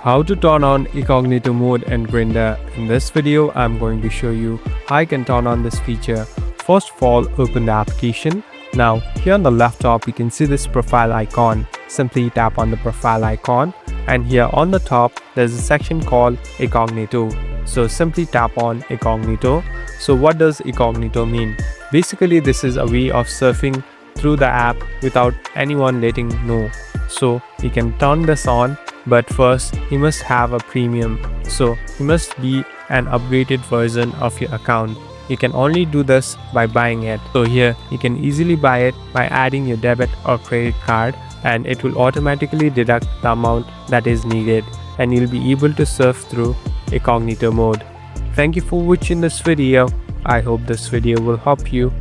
How to turn on Incognito mode in Grindr. In this video, I'm going to show you how I can turn on this feature. First of all, open the application. Now, here on the left top, you can see this profile icon. Simply tap on the profile icon, and here on the top, there's a section called Incognito. So simply tap on Incognito. So what does Incognito mean? Basically, this is a way of surfing through the app without anyone letting know. So you can turn this on, but first you must have a premium, so you must be an upgraded version of your account. You can only do this by buying it. So here you can easily buy it by adding your debit or credit card, and it will automatically deduct the amount that is needed, and you'll be able to surf through Incognito mode. Thank you for watching this video. I hope this video will help you.